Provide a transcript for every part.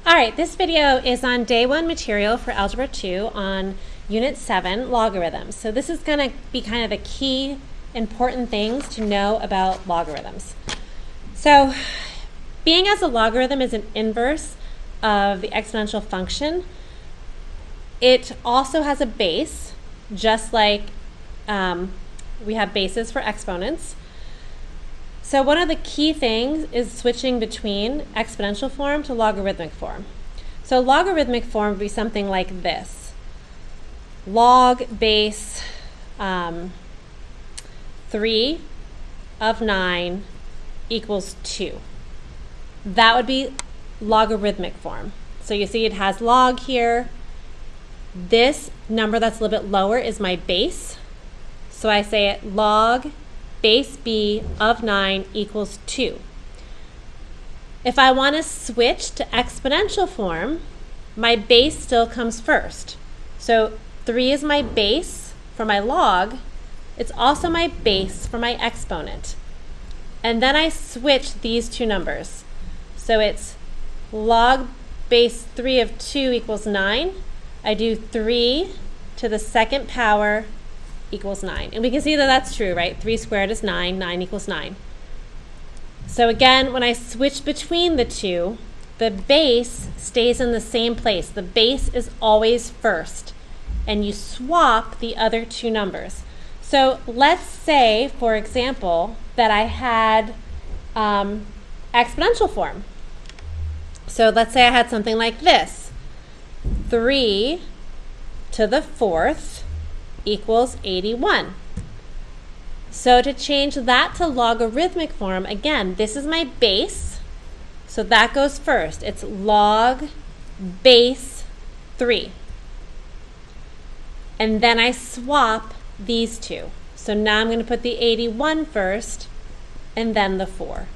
All right, this video is on day 1 material for Algebra 2 on Unit 7, logarithms. So this is going to be kind of the key important things to know about logarithms. So being as a logarithm is an inverse of the exponential function, it also has a base, just like we have bases for exponents. So one of the key things is switching between exponential form to logarithmic form. So logarithmic form would be something like this. Log base 3 of 9 equals 2. That would be logarithmic form. So you see it has log here. This number that's a little bit lower is my base. So I say it log base b of 9 equals 2. If I want to switch to exponential form, my base still comes first. So 3 is my base for my log. It's also my base for my exponent. And then I switch these two numbers. So it's log base 3 of 2 equals 9. I do 3 to the second power equals 9. And we can see that that's true, right? 3 squared is 9, 9 equals 9. So again, when I switch between the two, the base stays in the same place. The base is always first, and you swap the other two numbers. So let's say, for example, that I had exponential form. So let's say I had something like this. 3 to the 4th equals 81. So to change that to logarithmic form, again, this is my base, so that goes first. It's log base 3. And then I swap these two. So now I'm going to put the 81 first, and then the 4.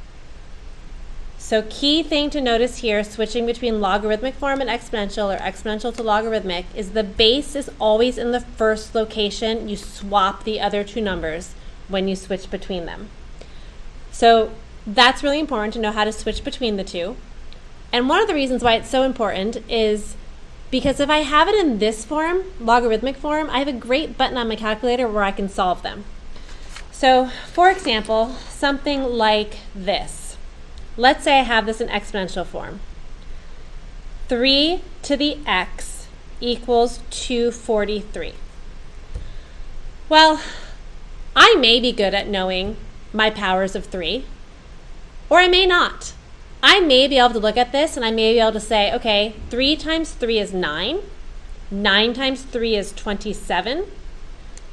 So key thing to notice here, switching between logarithmic form and exponential, or exponential to logarithmic, is the base is always in the first location. You swap the other two numbers when you switch between them. So that's really important to know how to switch between the two. And one of the reasons why it's so important is because if I have it in this form, logarithmic form, I have a great button on my calculator where I can solve them. So for example, something like this. Let's say I have this in exponential form. 3 to the x equals 243. Well, I may be good at knowing my powers of 3, or I may not. I may be able to look at this and I may be able to say, okay, 3 times 3 is 9. 9 times 3 is 27.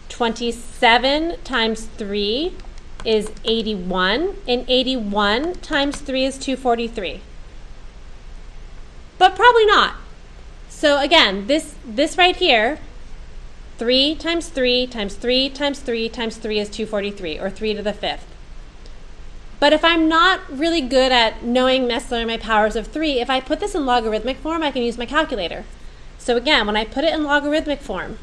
27 times 3 is 81, and 81 times 3 is 243. But probably not. So again, this right here, 3 times 3 times 3 times 3 times 3 is 243, or 3 to the 5th. But if I'm not really good at knowing necessarily my powers of 3, if I put this in logarithmic form, I can use my calculator. So again, when I put it in logarithmic form,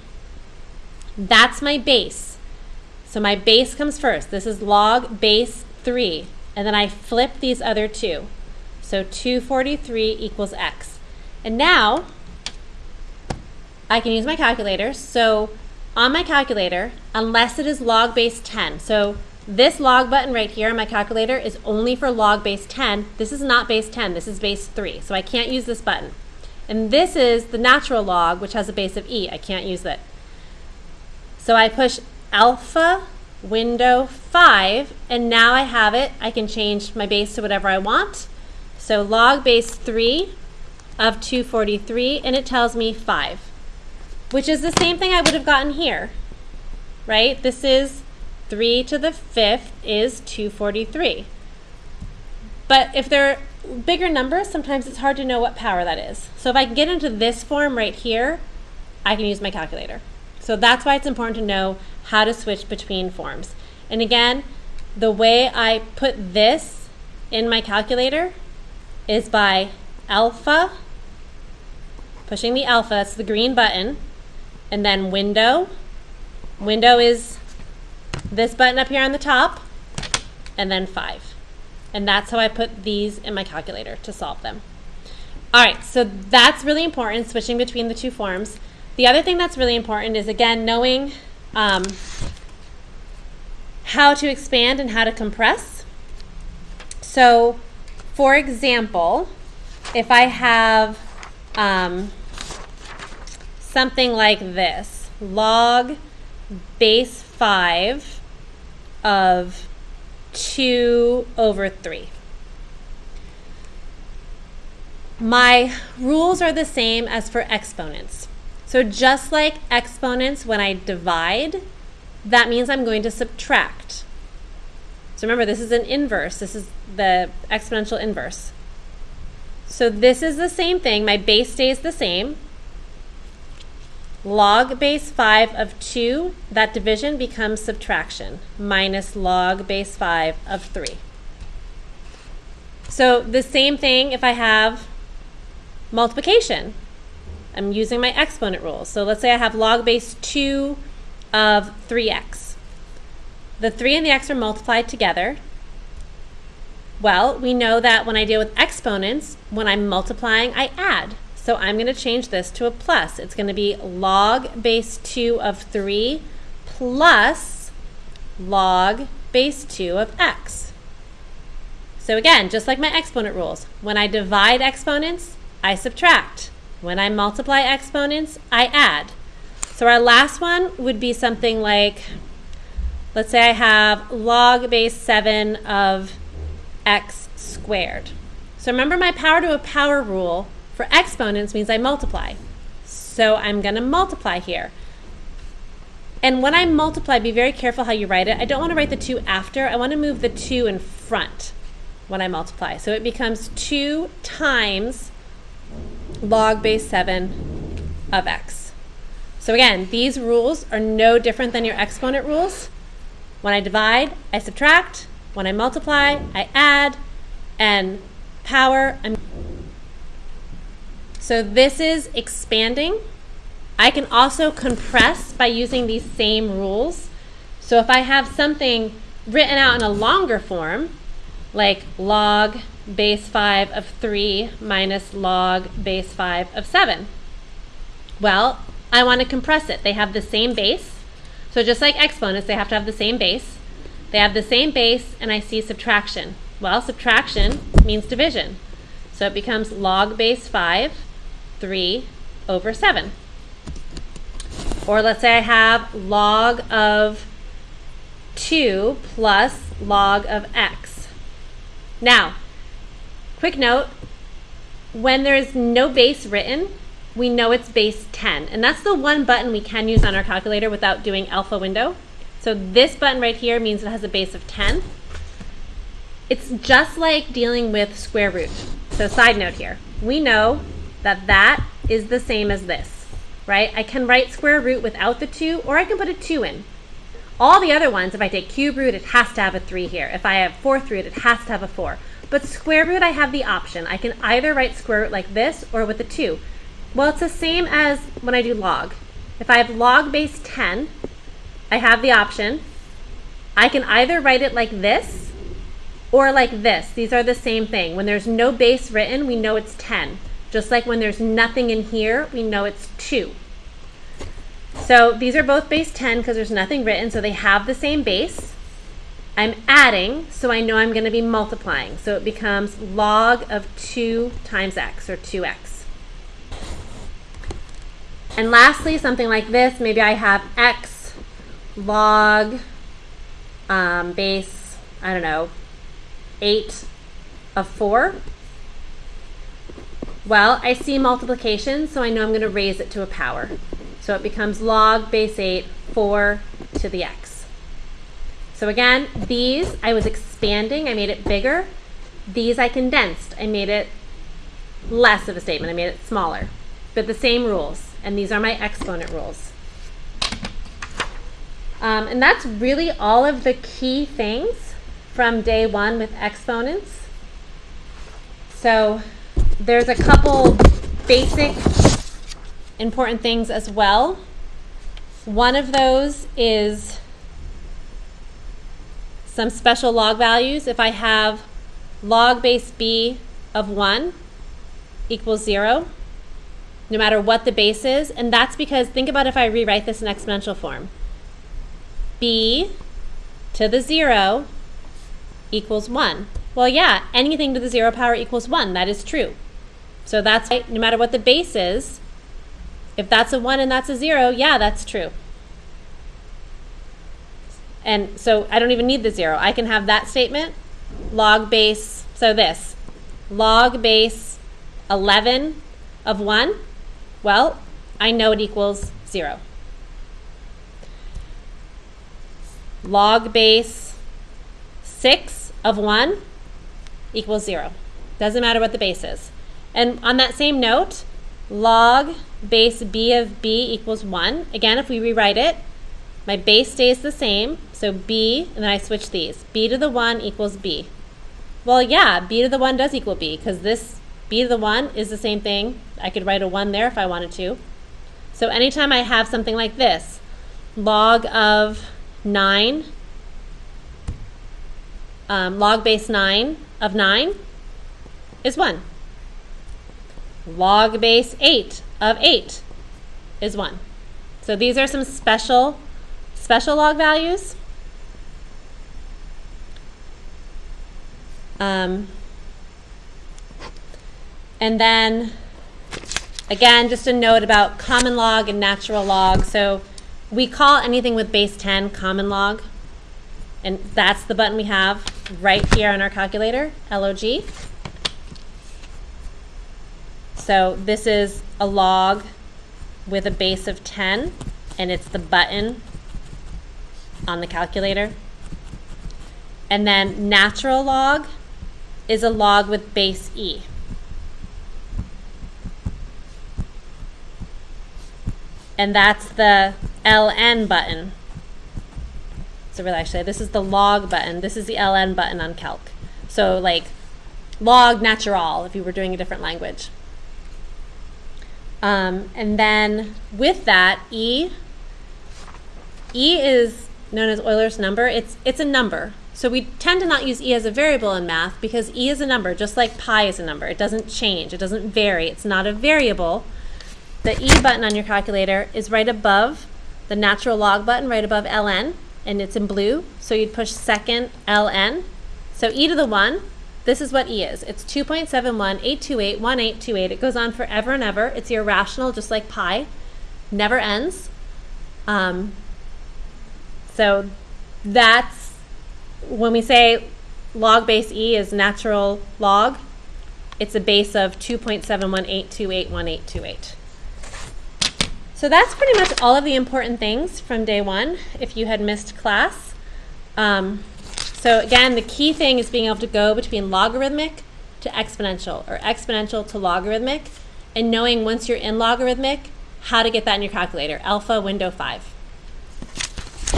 that's my base. So my base comes first. This is log base 3. And then I flip these other two. So 243 equals x. And now I can use my calculator. So on my calculator, unless it is log base 10. So this log button right here on my calculator is only for log base 10. This is not base 10. This is base 3. So I can't use this button. And this is the natural log, which has a base of e. I can't use it. So I push alpha window 5, and now I have it. I can change my base to whatever I want. So log base 3 of 243, and it tells me 5, which is the same thing I would have gotten here, right? This is 3 to the 5th is 243. But if they're bigger numbers, sometimes it's hard to know what power that is. So if I can get into this form right here, I can use my calculator. So that's why it's important to know how to switch between forms. And again, the way I put this in my calculator is by alpha, pushing the alpha, that's the green button, and then window. Window is this button up here on the top, and then 5. And that's how I put these in my calculator to solve them. All right, so that's really important, switching between the two forms. The other thing that's really important is, again, knowing how to expand and how to compress. So, for example, if I have something like this, log base 5 of 2 over 3. My rules are the same as for exponents. So just like exponents, when I divide, that means I'm going to subtract. So remember, this is an inverse. This is the exponential inverse. So this is the same thing. My base stays the same. Log base 5 of 2, that division becomes subtraction, minus log base 5 of 3. So the same thing if I have multiplication. I'm using my exponent rule. So let's say I have log base 2 of 3x. The 3 and the x are multiplied together. Well, we know that when I deal with exponents, when I'm multiplying, I add. So I'm going to change this to a plus. It's going to be log base 2 of 3 plus log base 2 of x. So again, just like my exponent rules, when I divide exponents, I subtract. When I multiply exponents, I add. So our last one would be something like, let's say I have log base 7 of x squared. So remember, my power to a power rule for exponents means I multiply. So I'm going to multiply here. And when I multiply, be very careful how you write it. I don't want to write the 2 after. I want to move the 2 in front when I multiply. So it becomes 2 times log base 7 of x. So again, these rules are no different than your exponent rules. When I divide, I subtract. When I multiply, I add. And power, so this is expanding. I can also compress by using these same rules. So if I have something written out in a longer form, like log base 5 of 3 minus log base 5 of 7. Well, I want to compress it. They have the same base. So just like exponents, they have to have the same base. They have the same base, and I see subtraction. Well, subtraction means division. So it becomes log base 5, 3 over 7. Or let's say I have log of 2 plus log of x. Now, quick note, when there's no base written, we know it's base 10. And that's the one button we can use on our calculator without doing alpha window. So this button right here means it has a base of 10. It's just like dealing with square root. So side note here, we know that that is the same as this, right? I can write square root without the 2, or I can put a 2 in. All the other ones, if I take cube root, it has to have a 3 here. If I have fourth root, it has to have a 4. But square root, I have the option. I can either write square root like this or with a 2. Well, it's the same as when I do log. If I have log base 10, I have the option. I can either write it like this or like this. These are the same thing. When there's no base written, we know it's 10. Just like when there's nothing in here, we know it's 2. So these are both base 10 because there's nothing written, so they have the same base. I'm adding, so I know I'm going to be multiplying. So it becomes log of 2 times x, or 2x. And lastly, something like this, maybe I have x log base, I don't know, 8 of 4. Well, I see multiplication, so I know I'm going to raise it to a power. So it becomes log base 8, 4 to the x. So again, these I was expanding, I made it bigger. These I condensed, I made it less of a statement, I made it smaller. But the same rules, and these are my exponent rules. And that's really all of the key things from day 1 with exponents. So there's a couple basic important things as well. One of those is some special log values. If I have log base b of 1, equals 0, no matter what the base is. And that's because, think about if I rewrite this in exponential form. B to the 0 equals 1. Well, yeah, anything to the 0 power equals 1. That is true. So that's right, no matter what the base is, if that's a 1 and that's a 0, yeah, that's true. And so I don't even need the 0. I can have that statement, log base, so this, log base 11 of 1, well, I know it equals 0. Log base 6 of 1 equals 0. Doesn't matter what the base is. And on that same note, log base b of b equals 1. Again, if we rewrite it, my base stays the same, so b, and then I switch these. B to the 1 equals b. Well, yeah, b to the 1 does equal b, because this b to the 1 is the same thing. I could write a 1 there if I wanted to. So anytime I have something like this, log of 9, log base 9 of 9 is 1. Log base 8 of 8 is 1. So these are some special log values. And then, again, just a note about common log and natural log. So we call anything with base 10 common log. And that's the button we have right here on our calculator, LOG. So this is a log with a base of 10, and it's the button on the calculator. And then natural log is a log with base E. And that's the LN button. So really, actually, this is the log button. This is the LN button on calc. So like log natural if you were doing a different language. And then with that, E is known as Euler's number. It's a number. So we tend to not use E as a variable in math because E is a number, just like pi is a number. It doesn't change. It doesn't vary. It's not a variable. The E button on your calculator is right above the natural log button, right above ln, and it's in blue. So you'd push second ln. So e to the 1, this is what E is. It's 2.7182818828. It goes on forever and ever. It's irrational, just like pi. Never ends. So that's when we say log base E is natural log, it's a base of 2.7182818828. So that's pretty much all of the important things from day one if you had missed class. So again, the key thing is being able to go between logarithmic to exponential, or exponential to logarithmic, and knowing once you're in logarithmic how to get that in your calculator, alpha window 5.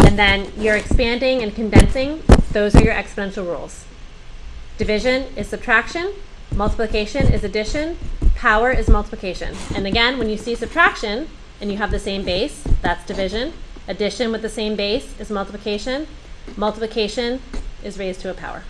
And then you're expanding and condensing, those are your exponential rules. Division is subtraction, multiplication is addition, power is multiplication. And again, when you see subtraction and you have the same base, that's division. Addition with the same base is multiplication. Multiplication is raised to a power.